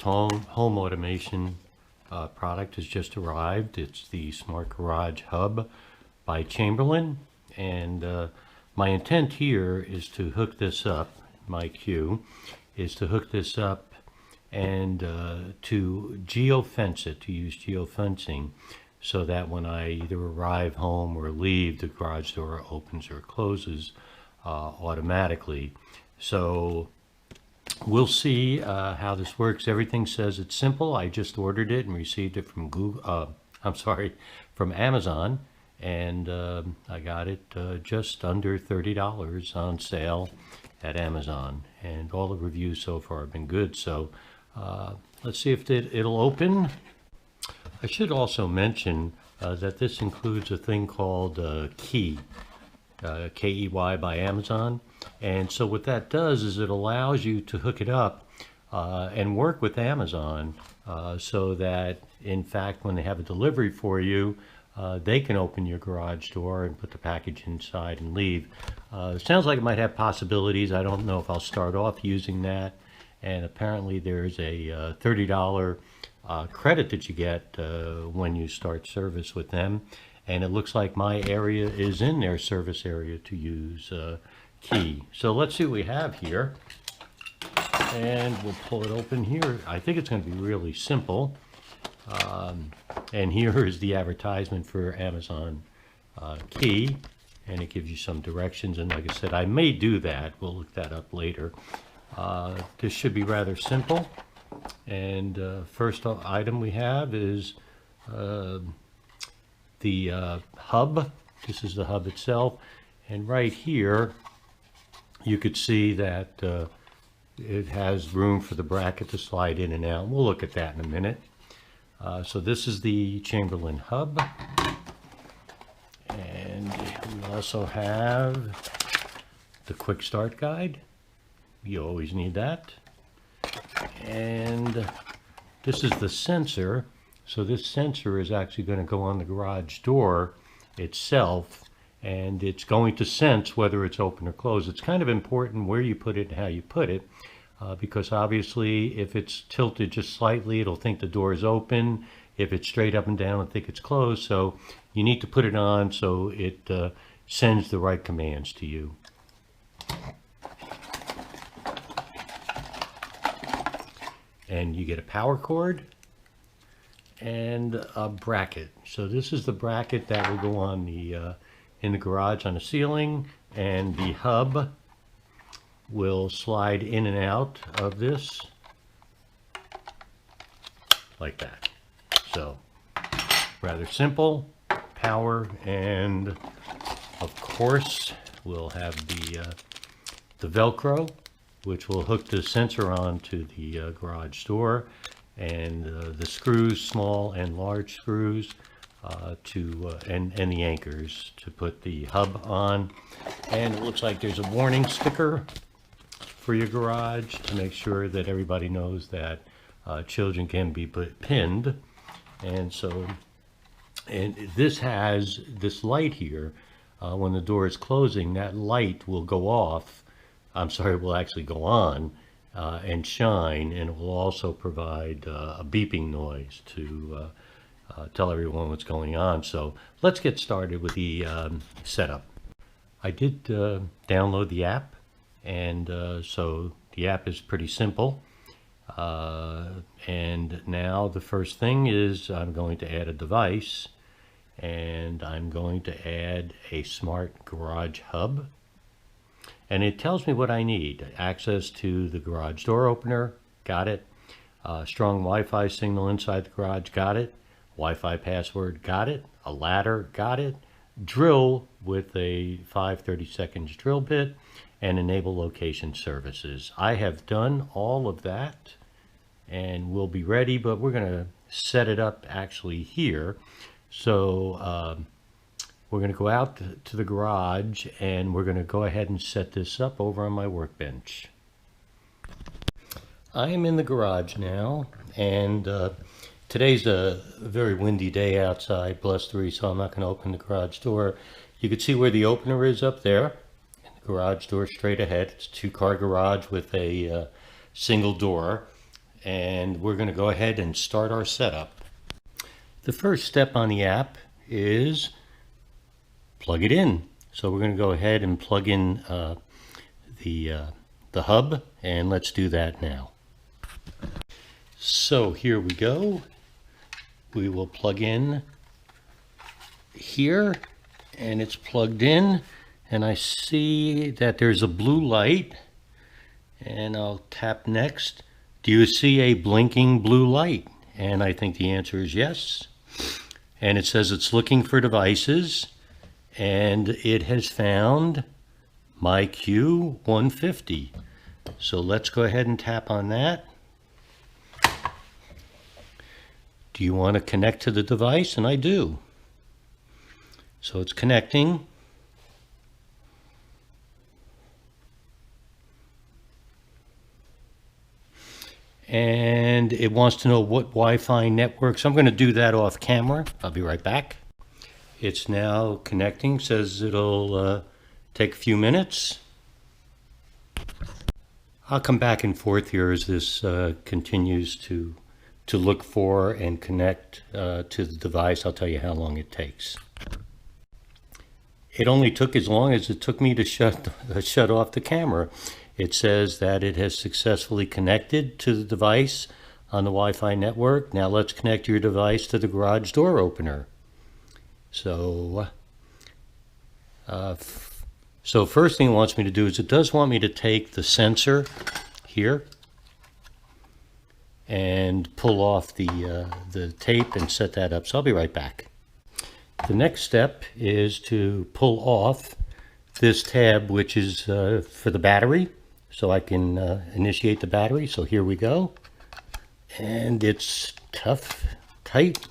home automation product has just arrived. It's the Smart Garage Hub by Chamberlain, and my intent here is to hook this up. MyQ is to hook this up and to geofence it, to use geofencing, so that when I either arrive home or leave, the garage door opens or closes automatically. So we'll see how this works. Everything says it's simple. I just ordered it and received it from from Amazon, and I got it just under $30 on sale at Amazon, and all the reviews so far have been good. So let's see if it'll open. I should also mention that this includes a thing called Key, K-E-Y by Amazon. And so what that does is it allows you to hook it up and work with Amazon so that, in fact, when they have a delivery for you, they can open your garage door and put the package inside and leave. It sounds like it might have possibilities. I don't know if I'll start off using that. And apparently there's a $30 credit that you get when you start service with them. And it looks like my area is in their service area to use Key. So let's see what we have here. And we'll pull it open here. I think it's going to be really simple. And here is the advertisement for Amazon Key. And it gives you some directions. And like I said, I may do that. We'll look that up later. This should be rather simple. And first item we have is the hub. This is the hub itself. And right here, you could see that it has room for the bracket to slide in and out. We'll look at that in a minute. So this is the Chamberlain hub. And we also have the quick start guide. You always need that. And this is the sensor. So this sensor is actually going to go on the garage door itself, and it's going to sense whether it's open or closed. It's kind of important where you put it and how you put it, because obviously if it's tilted just slightly, it'll think the door is open. If it's straight up and down, it'll think it's closed. So you need to put it on so it sends the right commands to you. And you get a power cord and a bracket. So this is the bracket that will go on the in the garage on the ceiling, and the hub will slide in and out of this like that. So rather simple. Power, and of course we'll have the Velcro, which will hook the sensor on to the garage door, and the screws, small and large screws, and the anchors to put the hub on. And it looks like there's a warning sticker for your garage to make sure that everybody knows that children can be pinned. And so, and this has this light here. When the door is closing, that light will go off. I'm sorry, it will actually go on and shine, and it will also provide a beeping noise to tell everyone what's going on. So let's get started with the setup. I did download the app, and so the app is pretty simple. And now the first thing is I'm going to add a device, and I'm going to add a smart garage hub. And it tells me what I need. Access to the garage door opener, got it. Strong Wi-Fi signal inside the garage, got it. Wi-Fi password, got it. A ladder, got it. Drill with a 5/32 drill bit, and enable location services. I have done all of that, and we'll be ready, but we're going to set it up actually here. So we're going to go out to the garage, and we're going to go ahead and set this up over on my workbench. I am in the garage now, and today's a very windy day outside, +3, so I'm not going to open the garage door. You can see where the opener is up there, and the garage door straight ahead. It's a 2-car garage with a single door. and we're going to go ahead and start our setup. The first step on the app is plug it in. So we're going to go ahead and plug in the hub, and let's do that now. So here we go. We will plug in here, and it's plugged in, and I see that there's a blue light, and I'll tap next. Do you see a blinking blue light? And I think the answer is yes. And it says it's looking for devices, and it has found MyQ 150. So let's go ahead and tap on that. Do you want to connect to the device? And I do. So it's connecting. And it wants to know what Wi-Fi network. So I'm going to do that off camera. I'll be right back. It's now connecting. Says it'll take a few minutes. I'll come back and forth here as this continues to look for and connect to the device. I'll tell you how long it takes. It only took as long as it took me to shut off the camera. It says that it has successfully connected to the device on the Wi-Fi network. Now let's connect your device to the garage door opener. So first thing it wants me to do is it does want me to take the sensor here and pull off the tape and set that up. So I'll be right back. The next step is to pull off this tab, which is for the battery, so I can initiate the battery. So here we go. And it's tough, tight,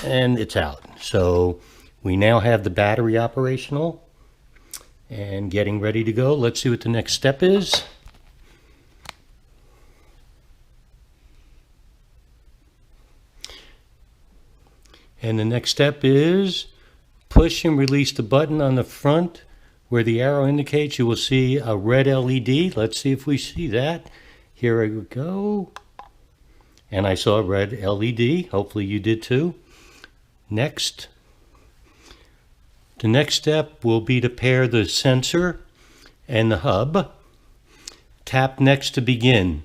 and it's out. So we now have the battery operational and getting ready to go. Let's see what the next step is. And the next step is push and release the button on the front where the arrow indicates. You will see a red LED. Let's see if we see that. Here we go. And I saw a red LED. Hopefully you did too. Next. The next step will be to pair the sensor and the hub. Tap next to begin.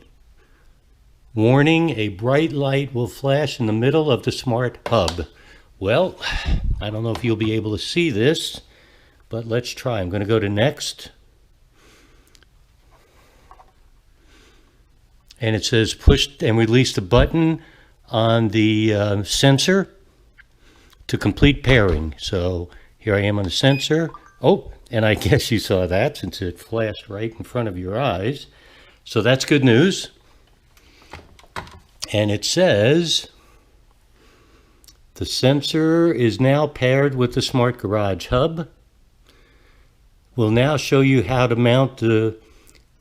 Warning, a bright light will flash in the middle of the smart hub. Well, I don't know if you'll be able to see this, but let's try. I'm going to go to next. And it says push and release the button on the sensor to complete pairing. So here I am on the sensor. Oh, and I guess you saw that since it flashed right in front of your eyes. So that's good news. And it says the sensor is now paired with the Smart Garage Hub. We'll now show you how to mount the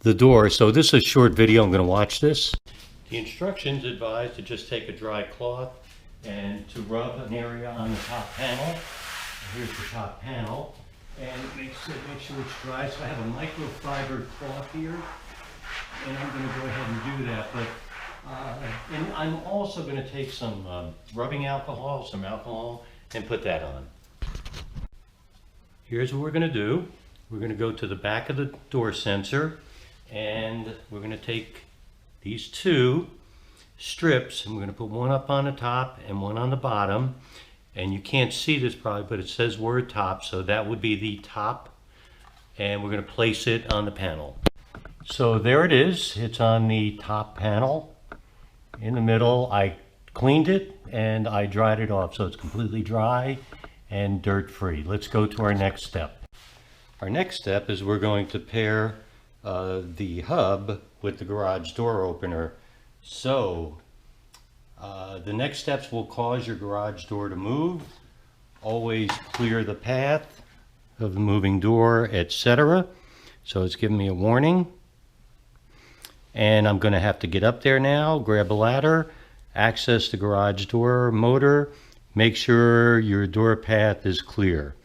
door. So this is a short video. I'm going to watch this. The instructions advise to just take a dry cloth and to rub an area on the top panel. Here's the top panel. And make sure it's dry. So I have a microfiber cloth here. And I'm going to go ahead and do that. But and I'm also going to take some rubbing alcohol, some alcohol, and put that on. Here's what we're going to do. We're going to go to the back of the door sensor, and we're going to take these two strips, and we're going to put one up on the top and one on the bottom. And you can't see this probably, but it says word top, so that would be the top. And we're going to place it on the panel. So there it is. It's on the top panel. In the middle, I cleaned it and I dried it off, so it's completely dry and dirt-free. Let's go to our next step. Our next step is we're going to pair the hub with the garage door opener. So the next steps will cause your garage door to move. Always clear the path of the moving door, etc. So it's giving me a warning. And I'm going to have to get up there now, grab a ladder, access the garage door motor, make sure your door path is clear.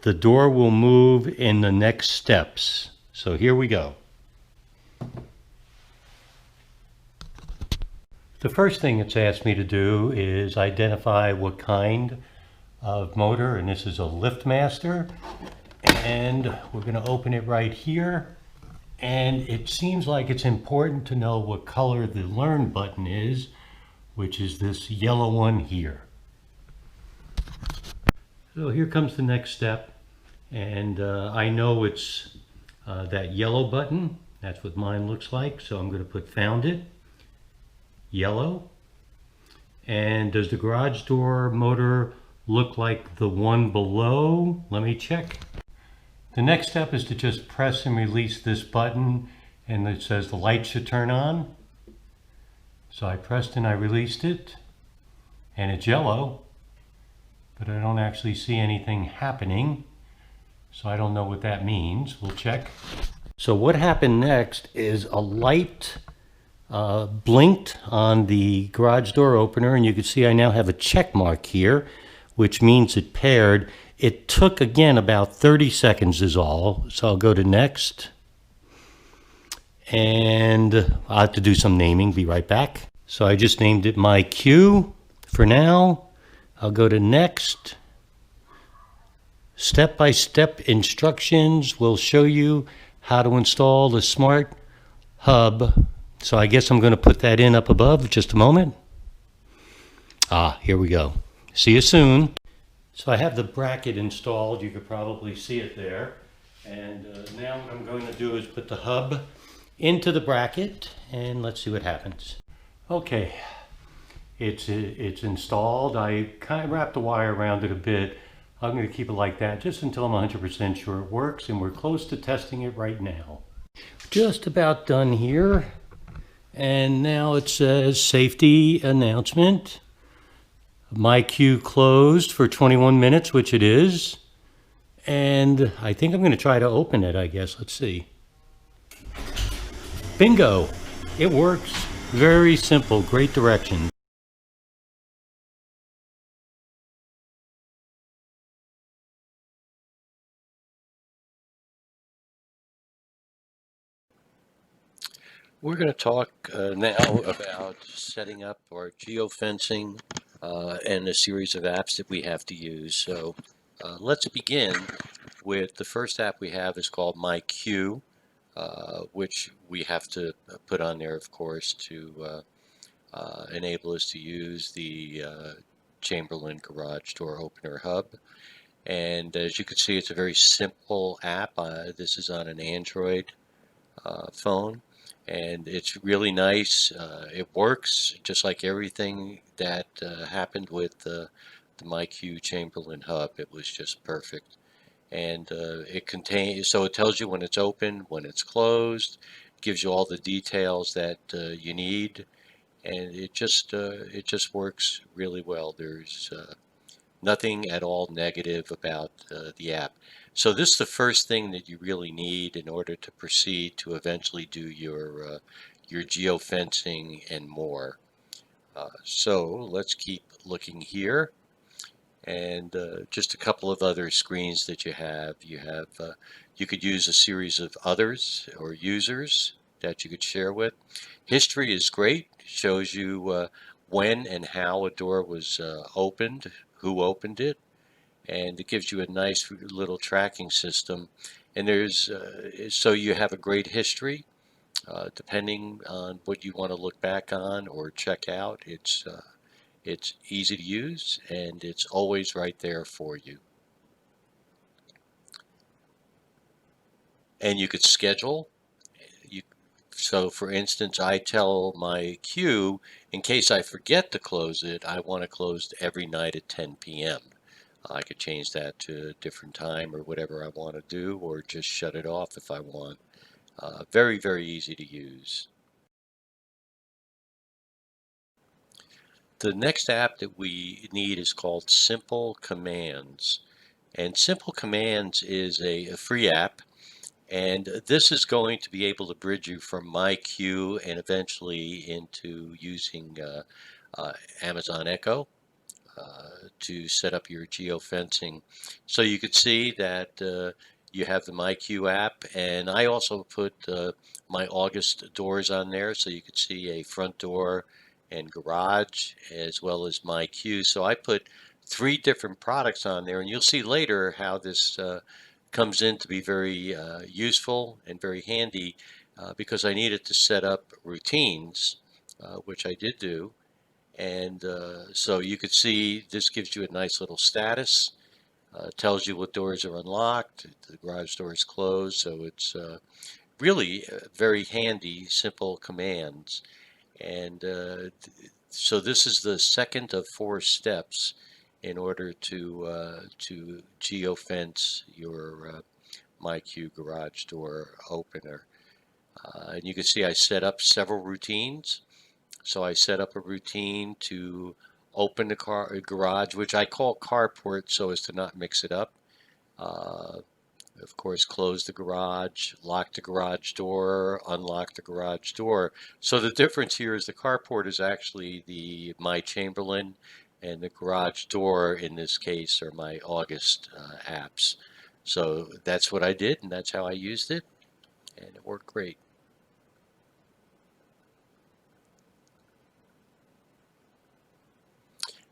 The door will move in the next steps. So here we go. The first thing it's asked me to do is identify what kind of motor, and this is a LiftMaster, and we're going to open it right here. And it seems like it's important to know what color the Learn button is, which is this yellow one here. So here comes the next step, and I know it's that yellow button. That's what mine looks like, so I'm going to put found it, yellow. And does the garage door motor look like the one below? Let me check. The next step is to just press and release this button, and it says the light should turn on. So I pressed and I released it, and it's yellow, but I don't actually see anything happening. So I don't know what that means. We'll check. So what happened next is a light blinked on the garage door opener, and you can see I now have a check mark here, which means it paired. It took, again, about 30 seconds is all. So I'll go to next, and I'll have to do some naming. Be right back. So I just named it MyQ for now. I'll go to next. Step-by-step instructions will show you how to install the smart hub. So I guess I'm going to put that in up above just a moment. Here we go. See you soon. So I have the bracket installed. You could probably see it there. And now what I'm going to do is put the hub into the bracket, and let's see what happens. Okay, it's installed. I kind of wrapped the wire around it a bit. I'm going to keep it like that just until I'm 100% sure it works, and we're close to testing it right now. Just about done here. And now it says safety announcement. MyQ closed for 21 minutes, which it is. And I think I'm going to try to open it, I guess. Let's see. Bingo! It works. Very simple. Great directions. We're going to talk now about setting up our geofencing and a series of apps that we have to use. So let's begin with the first app we have is called MyQ, which we have to put on there, of course, to enable us to use the Chamberlain Garage Door Opener Hub. And as you can see, it's a very simple app. This is on an Android phone, and it's really nice. It works just like everything that happened with the MyQ Chamberlain Hub. It was just perfect. And so it tells you when it's open, when it's closed, gives you all the details that you need, and it just works really well. There's nothing at all negative about the app. So this is the first thing that you really need in order to proceed to eventually do your geofencing and more. So let's keep looking here, and just a couple of other screens that you have. You could use a series of others or users that you could share with. History is great. It shows you when and how a door was opened, who opened it, and it gives you a nice little tracking system. And so you have a great history. Depending on what you want to look back on or check out, it's easy to use, and it's always right there for you. And you could schedule. So for instance, I tell MyQ, in case I forget to close it, I want it closed every night at 10 p.m. I could change that to a different time or whatever I want to do, or just shut it off if I want. Very, very easy to use. The next app that we need is called Simple Commands. And Simple Commands is a free app, and this is going to be able to bridge you from MyQ and eventually into using Amazon Echo to set up your geofencing. So you could see that you have the MyQ app, and I also put my August doors on there, so you could see a front door and Garage, as well as MyQ. So I put 3 different products on there, and you'll see later how this comes in to be very useful and very handy because I needed to set up routines, which I did do. And so you could see this gives you a nice little status, tells you what doors are unlocked, the garage door is closed. So it's really very handy, simple commands. And so this is the second of 4 steps in order to geofence your MyQ garage door opener. And you can see I set up several routines. So I set up a routine to open the garage, which I call carport so as to not mix it up. Uh, of course, close the garage, lock the garage door, unlock the garage door. So the difference here is the carport is actually the My Chamberlain, and the garage door in this case are my August apps. So that's what I did, and that's how I used it, and it worked great.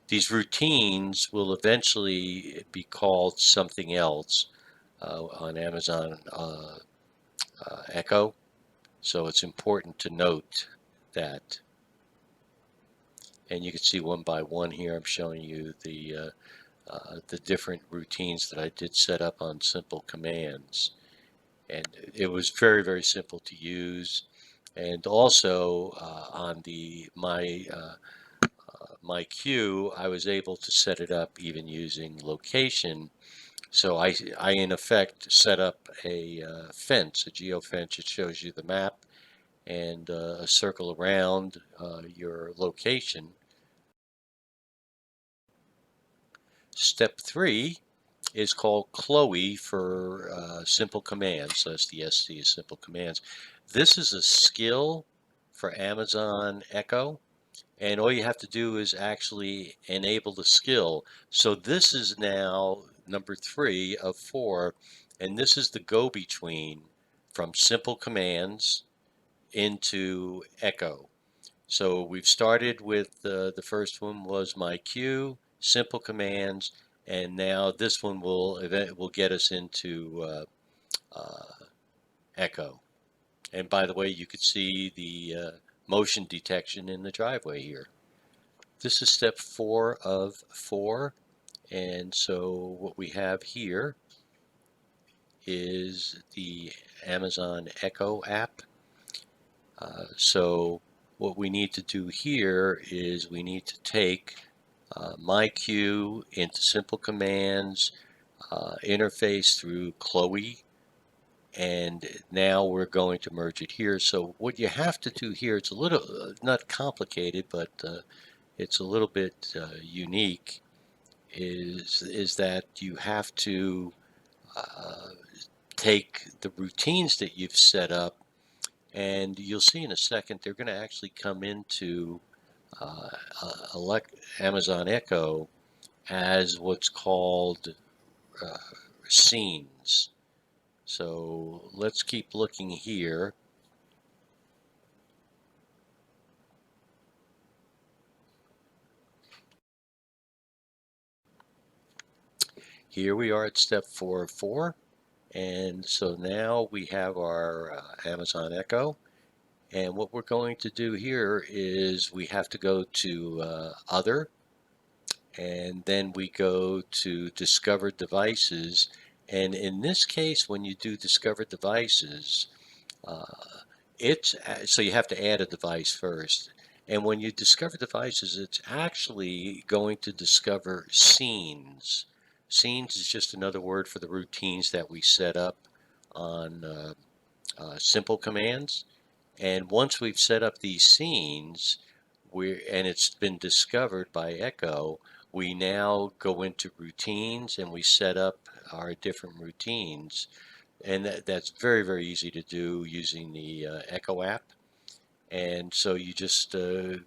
These routines will eventually be called something else on Amazon Echo. So it's important to note that. And you can see one by one here. I'm showing you the different routines that I did set up on simple commands. And it was very, very simple to use. And also on the MyQ, I was able to set it up even using location. So I in effect set up a fence, a geofence. It shows you the map and a circle around your location. Step 3 is called Chloe for simple commands. So that's the SC is simple commands. This is a skill for Amazon Echo. And all you have to do is actually enable the skill. So this is now number 3 of 4, and this is the go-between from simple commands into Echo. So we've started with the first one was MyQ, simple commands, and now this one will get us into Echo. And by the way, you could see the motion detection in the driveway here. This is step 4 of 4, and so what we have here is the Amazon Echo app. So what we need to do here is we need to take MyQ into simple commands, interface through Chloe, and now we're going to merge it here. So what you have to do here, it's a little, not complicated, but it's a little bit unique, is that you have to take the routines that you've set up, and you'll see in a second they're going to actually come into Amazon Echo as what's called scenes. So let's keep looking here. Here we are at step 4 of 4. And so now we have our Amazon Echo. And what we're going to do here is we have to go to Other, and then we go to Discovered Devices. And in this case, when you do Discovered Devices, uh, so you have to add a device first. And when you discover devices, it's actually going to discover scenes. Scenes is just another word for the routines that we set up on simple commands. And once we've set up these scenes, and it's been discovered by Echo, we now go into routines and we set up our different routines. And that's very, very easy to do using the Echo app. And so you just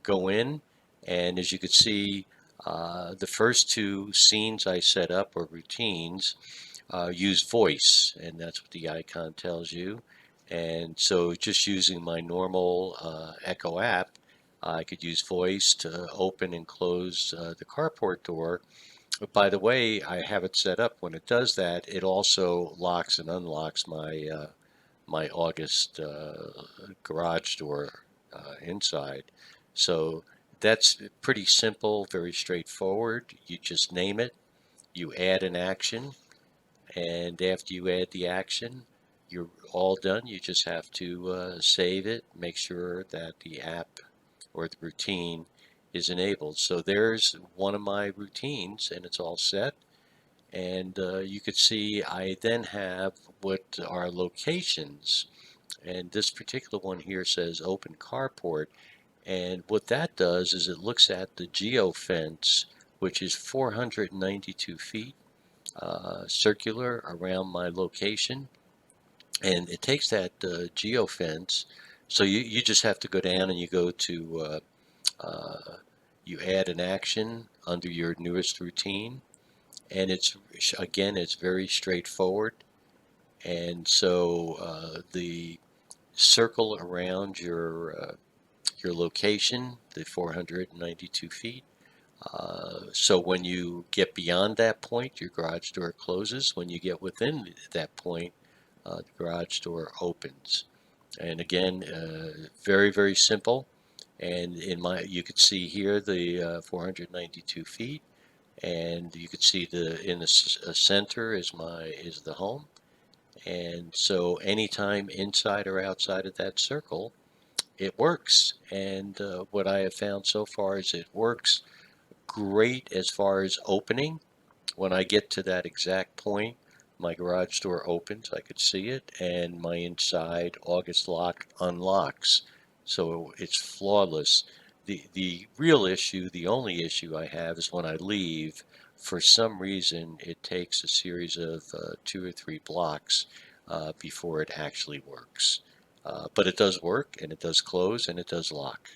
go in, and as you can see, the first 2 scenes I set up, or routines, use voice, and that's what the icon tells you. And so just using my normal Echo app, I could use voice to open and close the carport door. But by the way, I have it set up when it does that, it also locks and unlocks my August garage door inside. So that's pretty simple, very straightforward. You just name it, you add an action, and after you add the action, you're all done. You just have to save it, make sure that the app or the routine is enabled. So there's one of my routines, and it's all set. And you could see I then have what are locations. And this particular one here says open carport. And what that does is it looks at the geofence, which is 492 feet circular around my location. And it takes that geofence. So you just have to go down and you go to, you add an action under your newest routine. And again, it's very straightforward. And so the circle around your location, the 492 feet. So when you get beyond that point, your garage door closes. When you get within that point, the garage door opens. And again, very, very simple. And you could see here the 492 feet, and you could see in the center is the home. And so anytime inside or outside of that circle, it works. And what I have found so far is it works great as far as opening. When I get to that exact point, my garage door opens, I could see it, and my inside August lock unlocks. So it's flawless. The real issue, the only issue I have is when I leave, for some reason, it takes a series of 2 or 3 blocks before it actually works. But it does work, and it does close, and it does lock.